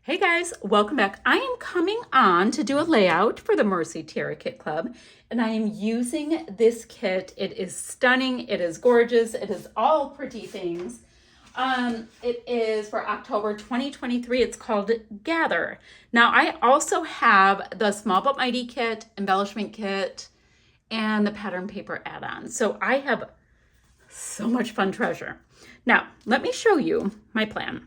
Hey guys, welcome back. I am coming on to do a layout for the Mercy Tiara Kit Club, and I am using this kit. It is stunning, it is gorgeous, it is all pretty things. It is for October 2023. It's called Gather. Now, I also have the Small But Mighty kit, embellishment kit, and the pattern paper add-on. So I have so much fun treasure. Now, let me show you my plan.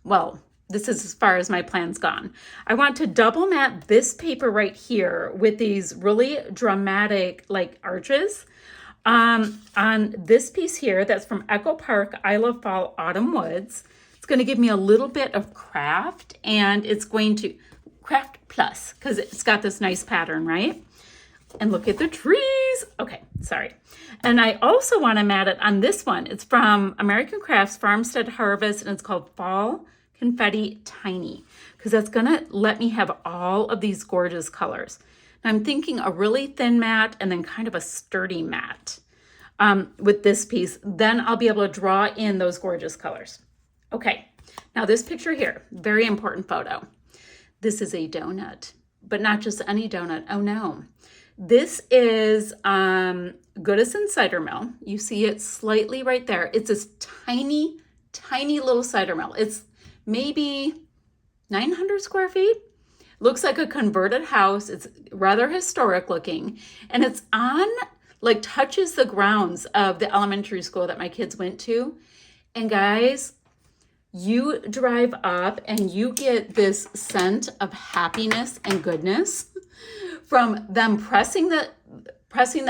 Well, this is as far as my plan's gone. I want to double mat this paper right here with these really dramatic like arches on this piece here that's from Echo Park, I Love Fall Autumn Woods. It's going to give me a little bit of craft, and it's going to craft plus because it's got this nice pattern, right? And look at the trees. Okay, sorry. And I also want to mat it on this one. It's from American Crafts Farmstead Harvest, and it's called Fall Confetti Tiny, because that's gonna let me have all of these gorgeous colors. Now I'm thinking a really thin mat and then kind of a sturdy mat with this piece. Then I'll be able to draw in those gorgeous colors. Okay, now this picture here, very important photo. This is a donut, but not just any donut. Oh no. This is Goodison Cider Mill. You see it slightly right there. It's this tiny, tiny little cider mill. It's maybe 900 square feet. Looks like a converted house. It's rather historic looking. And it's on, like, touches the grounds of the elementary school that my kids went to. And guys, you drive up and you get this scent of happiness and goodness from them pressing the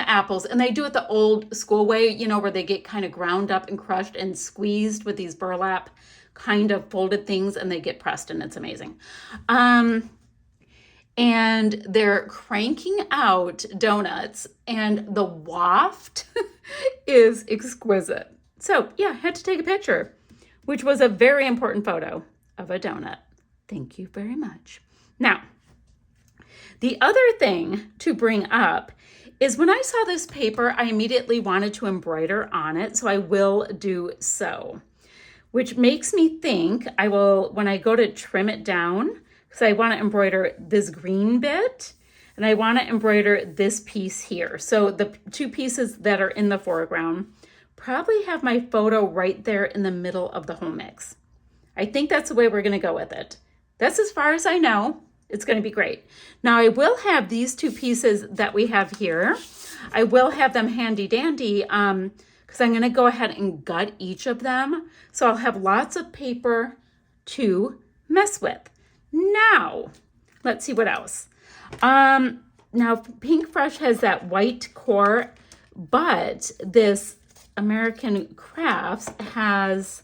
apples. And they do it the old school way, you know, where they get kind of ground up and crushed and squeezed with these burlap kind of folded things, and they get pressed, and it's amazing. And they're cranking out donuts, and the waft is exquisite. So yeah, had to take a picture, which was a very important photo of a donut. Thank you very much. Now, the other thing to bring up is when I saw this paper, I immediately wanted to embroider on it, so I will do so. Which makes me think I will, when I go to trim it down, because I want to embroider this green bit, and I want to embroider this piece here. So the two pieces that are in the foreground probably have my photo right there in the middle of the whole mix. I think that's the way we're going to go with it. That's as far as I know. It's going to be great. Now I will have these two pieces that we have here. I will have them handy dandy, because I'm going to go ahead and gut each of them. So I'll have lots of paper to mess with. Now, let's see what else. Now, Pink Fresh has that white core, but this American Crafts has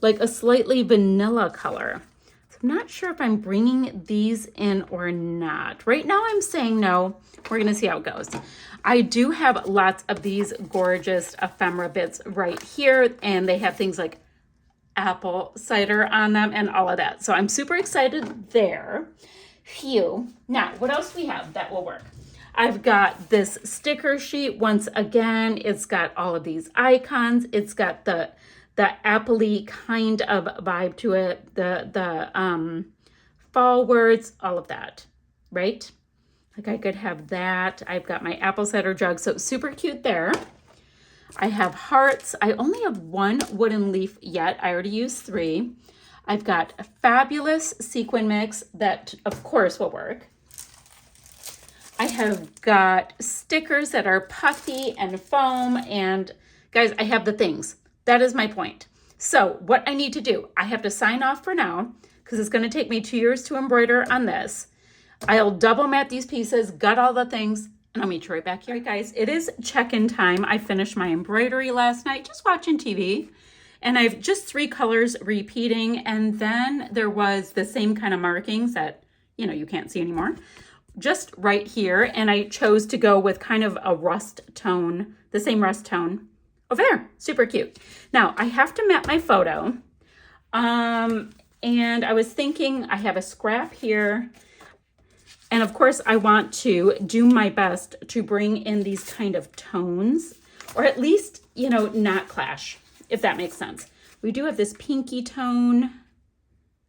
like a slightly vanilla color. So I'm not sure if I'm bringing these in or not. Right now I'm saying no. We're going to see how it goes. I do have lots of these gorgeous ephemera bits right here, and they have things like apple cider on them and all of that. So I'm super excited there. Phew. Now, what else do we have that will work? I've got this sticker sheet. Once again, it's got all of these icons. It's got the apple-y kind of vibe to it, the fall words, all of that, right? Like I could have that. I've got my apple cider jug, so super cute there. I have hearts. I only have one wooden leaf yet. I already used 3. I've got a fabulous sequin mix that, of course, will work. I have got stickers that are puffy and foam, and guys, I have the things. That is my point. So what I need to do, I have to sign off for now because it's going to take me 2 years to embroider on this. I'll double mat these pieces, gut all the things, and I'll meet you right back here. All right, guys, it is check-in time. I finished my embroidery last night, just watching TV. And I've just 3 colors repeating. And then there was the same kind of markings that, you know, you can't see anymore. Just right here. And I chose to go with kind of a rust tone, the same rust tone over there. Super cute. Now, I have to mat my photo. And I was thinking I have a scrap here. And of course, I want to do my best to bring in these kind of tones, or at least, you know, not clash, if that makes sense. We do have this pinky tone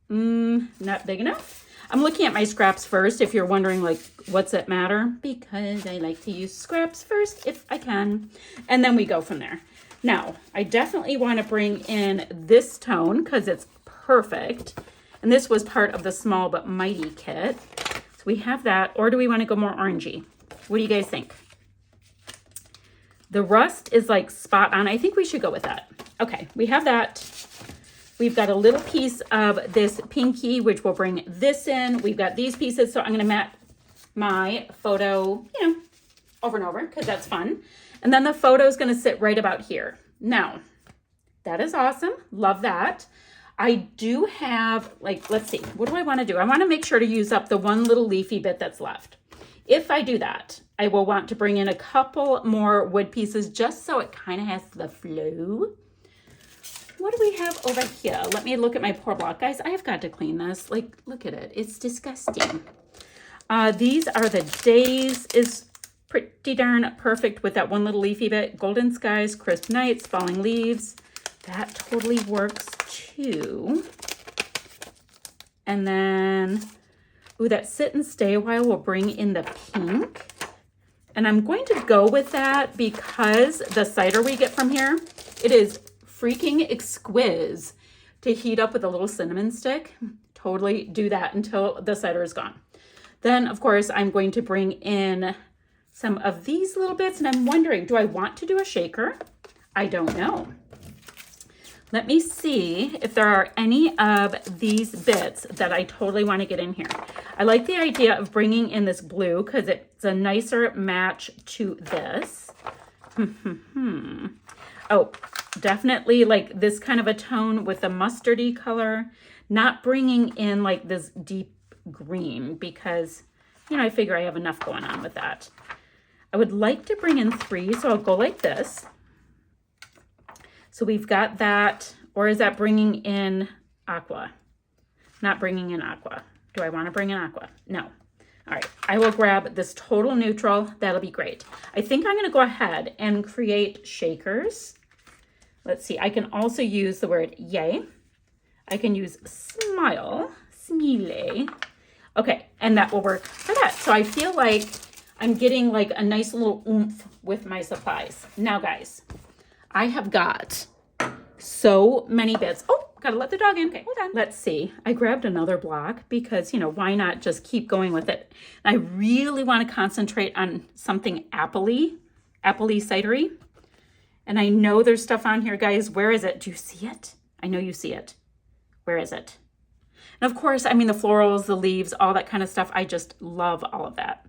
Not big enough. I'm looking at my scraps first, if you're wondering, like, what's it matter? Because I like to use scraps first if I can. And then we go from there. Now, I definitely want to bring in this tone because it's perfect. And this was part of the Small But Mighty kit. So we have that. Or do we want to go more orangey? What do you guys think? The rust is like spot on. I think we should go with that. Okay, we have that. We've got a little piece of this pinky, which will bring this in. We've got these pieces, so I'm going to mat my photo, over and over, because that's fun. And then the photo is going to sit right about here. Now, that is awesome. Love that. I do have, like, let's see. What do I want to do? I want to make sure to use up the one little leafy bit that's left. If I do that, I will want to bring in a couple more wood pieces just so it kind of has the flow. What do we have over here? Let me look at my pour block. Guys, I have got to clean this. Like, look at it. It's disgusting. These are the days. Is pretty darn perfect with that one little leafy bit. Golden skies, crisp nights, falling leaves. That totally works too. And then, ooh, that sit and stay a while will bring in the pink. And I'm going to go with that because the cider we get from here, it is freaking exquisite to heat up with a little cinnamon stick. Totally do that until the cider is gone. Then, of course, I'm going to bring in some of these little bits, and I'm wondering, do I want to do a shaker? I don't know. Let me see if there are any of these bits that I totally want to get in here. I like the idea of bringing in this blue because it's a nicer match to this. Oh, definitely like this kind of a tone with a mustardy color, not bringing in like this deep green because, I figure I have enough going on with that. I would like to bring in 3, so I'll go like this. So we've got that, or is that bringing in aqua? Not bringing in aqua. Do I want to bring in aqua? No. All right, I will grab this total neutral. That'll be great. I think I'm going to go ahead and create shakers. Let's see, I can also use the word yay. I can use smile, smile. Okay, and that will work for that. So I feel like I'm getting like a nice little oomph with my supplies. Now, guys, I have got so many bits. Oh, gotta let the dog in. Okay, hold on. Let's see. I grabbed another block because, why not just keep going with it? I really want to concentrate on something appley cidery. And I know there's stuff on here, guys. Where is it? Do you see it? I know you see it. Where is it? And of course, the florals, the leaves, all that kind of stuff. I just love all of that.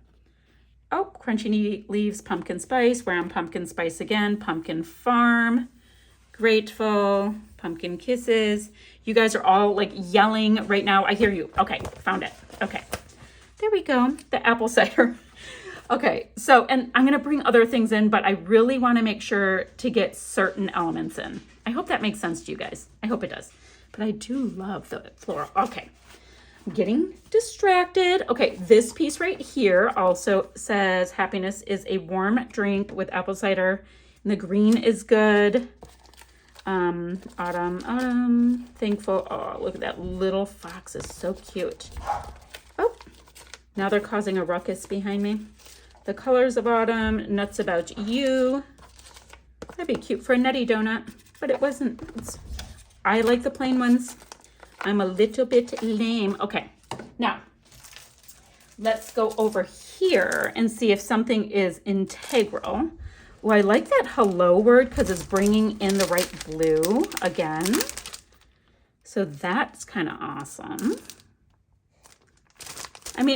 Oh, crunchy leaves, pumpkin spice. We're on pumpkin spice again. Pumpkin farm. Grateful. Pumpkin kisses. You guys are all like yelling right now. I hear you. Okay, found it. Okay. There we go. The apple cider. Okay, so, and I'm going to bring other things in, but I really want to make sure to get certain elements in. I hope that makes sense to you guys. I hope it does. But I do love the floral. Okay, I'm getting distracted. Okay, this piece right here also says happiness is a warm drink with apple cider. And the green is good. Autumn, thankful. Oh, look at that little fox. Is so cute. Oh, now they're causing a ruckus behind me. The colors of autumn, nuts about you. That'd be cute for a nutty donut, but it wasn't. I like the plain ones. I'm a little bit lame. Okay, now let's go over here and see if something is integral. Well, I like that hello word because it's bringing in the right blue again. So that's kind of awesome.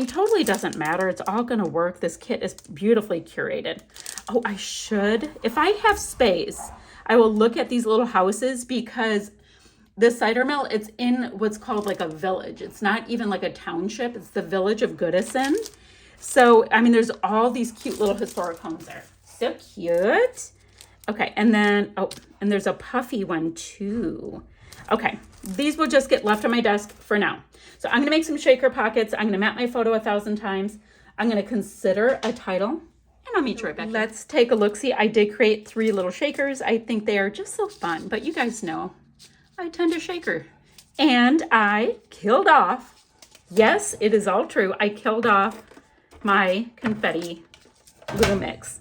Totally doesn't matter. It's all going to work. This kit is beautifully curated. Oh, I should. If I have space, I will look at these little houses because the cider mill, it's in what's called like a village. It's not even like a township. It's the village of Goodison. So, there's all these cute little historic homes there. So cute. Okay, and then, oh, and there's a puffy one too. Okay, these will just get left on my desk for now. So I'm going to make some shaker pockets. I'm going to map my photo 1,000 times. I'm going to consider a title, and I'll meet you right back. Let's take a look-see. I did create 3 little shakers. I think they are just so fun, but you guys know I tend to shaker And I killed off, yes, it is all true, I killed off my confetti glue mix.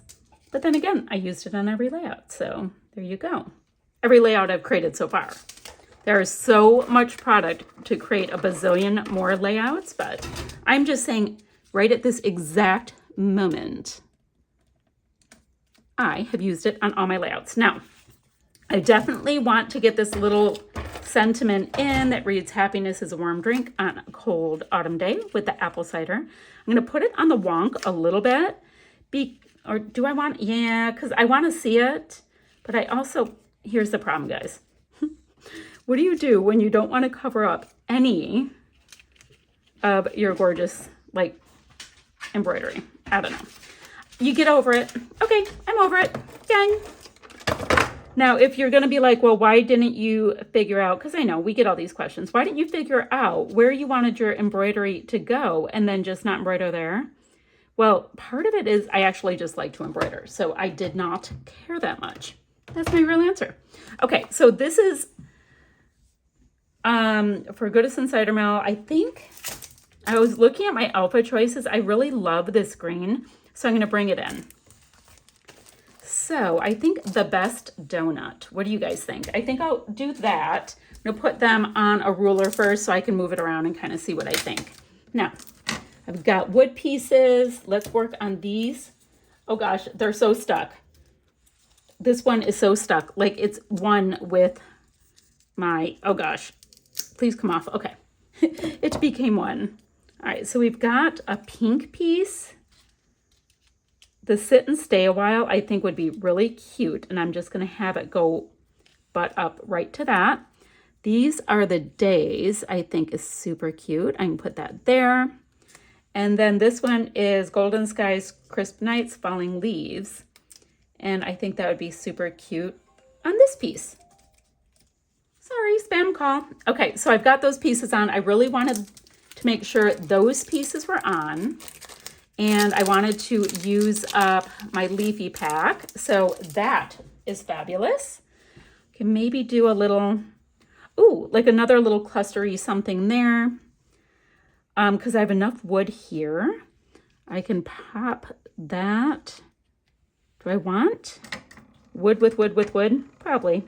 But then again, I used it on every layout, so there you go. Every layout I've created so far. There is so much product to create a bazillion more layouts, but I'm just saying right at this exact moment, I have used it on all my layouts. Now, I definitely want to get this little sentiment in that reads, happiness is a warm drink on a cold autumn day with the apple cider. I'm going to put it on the wonk a little bit. Or do I want, yeah, because I want to see it. But I also, here's the problem, guys. What do you do when you don't want to cover up any of your gorgeous, like, embroidery? I don't know. You get over it. Okay, I'm over it. Dang. Now, if you're going to be like, well, why didn't you figure out, because I know we get all these questions, why didn't you figure out where you wanted your embroidery to go and then just not embroider there? Well, part of it is I actually just like to embroider, so I did not care that much. That's my real answer. Okay, so this is for Goodison Cider Mill. I think I was looking at my alpha choices. I really love this green, so I'm going to bring it in. So I think the best donut. What do you guys think? I think I'll do that. I'm going to put them on a ruler first so I can move it around and kind of see what I think. Now, I've got wood pieces. Let's work on these. Oh gosh, they're so stuck. This one is so stuck. Like it's one with my, oh gosh, please come off. Okay, it became one. All right, so we've got a pink piece. The sit and stay a while I think would be really cute, and I'm just going to have it go butt up right to that. These are the days I think is super cute. I can put that there. And then this one is Golden Skies, Crisp Nights, Falling Leaves. And I think that would be super cute on this piece. Sorry, spam call. Okay, so I've got those pieces on. I really wanted to make sure those pieces were on. And I wanted to use up my leafy pack. So that is fabulous. Can maybe do a little, ooh, like another little clustery something there. Because I have enough wood here. I can pop that. Do I want wood with wood with wood? Probably.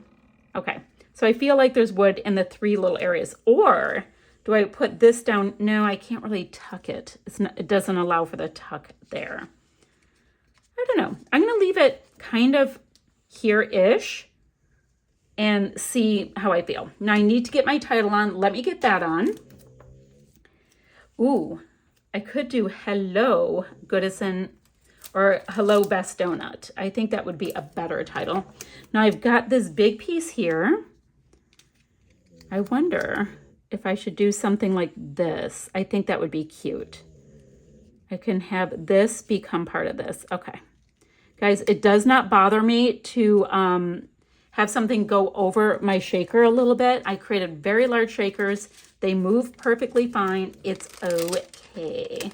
Okay. So I feel like there's wood in the three little areas. Or do I put this down? No, I can't really tuck it. It doesn't allow for the tuck there. I don't know. I'm going to leave it kind of here-ish and see how I feel. Now I need to get my title on. Let me get that on. Ooh, I could do Hello Goodison or Hello Best Donut. I think that would be a better title. Now I've got this big piece here. I wonder if I should do something like this. I think that would be cute. I can have this become part of this. Okay. Guys, it does not bother me to have something go over my shaker a little bit. I created very large shakers. They move perfectly fine. It's okay.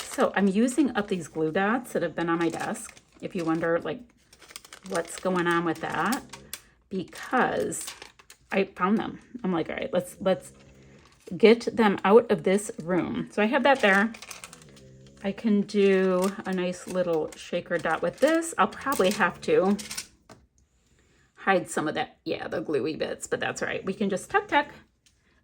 So I'm using up these glue dots that have been on my desk. If you wonder, like, what's going on with that, because I found them. I'm like, all right, let's get them out of this room. So I have that there. I can do a nice little shaker dot with this. I'll probably have to hide some of that, yeah, the gluey bits, but that's all right. We can just tuck.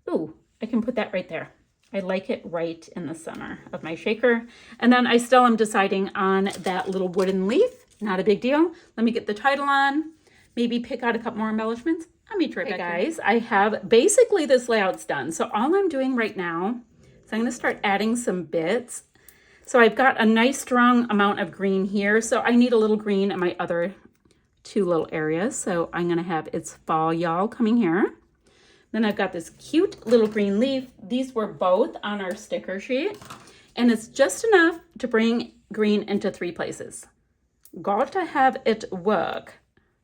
Ooh, I can put that right there. I like it right in the center of my shaker. And then I still am deciding on that little wooden leaf. Not a big deal. Let me get the title on, maybe pick out a couple more embellishments. I'll be right back, guys. I have basically this layout's done. So all I'm doing right now is I'm going to start adding some bits. So I've got a nice strong amount of green here. So I need a little green in my other two little areas. So I'm going to have It's Fall Y'all coming here. Then I've got this cute little green leaf. These were both on our sticker sheet. And it's just enough to bring green into three places. Got to have it work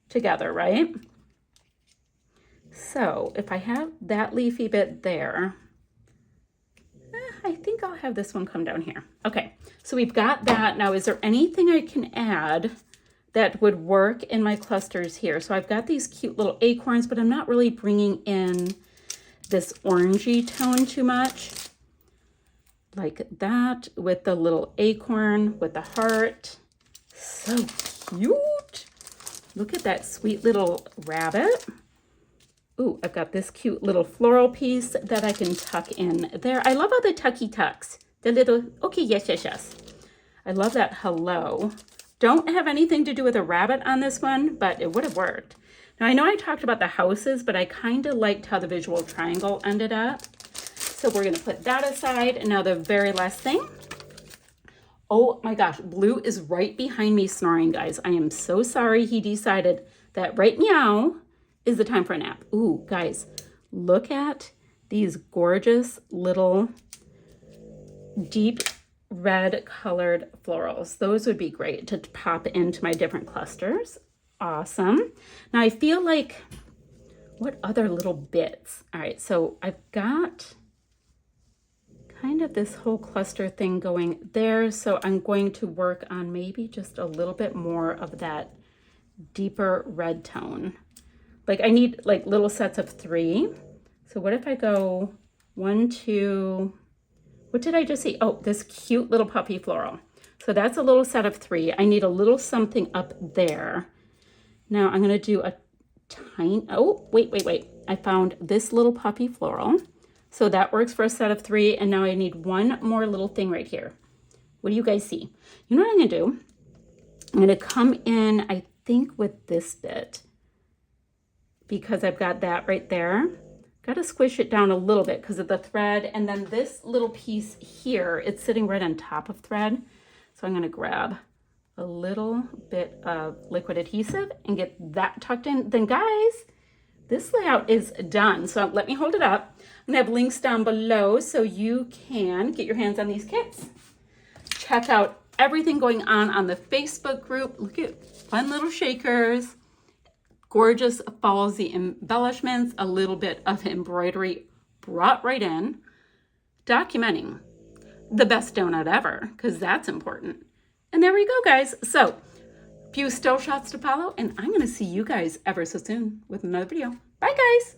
together, right? So if I have that leafy bit there, I think I'll have this one come down here. Okay, so we've got that. Now, is there anything I can add that would work in my clusters here? So I've got these cute little acorns, but I'm not really bringing in this orangey tone too much. Like that, with the little acorn, with the heart. So cute. Look at that sweet little rabbit. Ooh, I've got this cute little floral piece that I can tuck in there. I love all the tucky tucks. The little, okay, yes. I love that hello. Don't have anything to do with a rabbit on this one, but it would have worked. Now, I know I talked about the houses, but I kind of liked how the visual triangle ended up. So we're going to put that aside. And now the very last thing. Oh my gosh, Blue is right behind me snoring, guys. I am so sorry he decided that right now is the time for a nap. Ooh, guys, look at these gorgeous little deep red colored florals. Those would be great to pop into my different clusters. Awesome. Now I feel like, what other little bits? All right, so I've got kind of this whole cluster thing going there. So I'm going to work on maybe just a little bit more of that deeper red tone. Like I need like little sets of 3. So what if I go 1, 2, what did I just see? Oh, this cute little puppy floral. So that's a little set of 3. I need a little something up there. Now I'm gonna do a tiny, oh, wait. I found this little puppy floral. So that works for a set of 3. And now I need one more little thing right here. What do you guys see? You know what I'm gonna do? I'm gonna come in, I think with this bit, because I've got that right there. Got to squish it down a little bit because of the thread. And then this little piece here, it's sitting right on top of thread. So I'm gonna grab a little bit of liquid adhesive and get that tucked in. Then guys, this layout is done. So let me hold it up. I'm gonna have links down below so you can get your hands on these kits. Check out everything going on the Facebook group. Look at fun little shakers, gorgeous fallsy embellishments, a little bit of embroidery brought right in, documenting the best donut ever, because that's important. And there we go, guys. So, few still shots to follow, and I'm gonna see you guys ever so soon with another video. Bye, guys.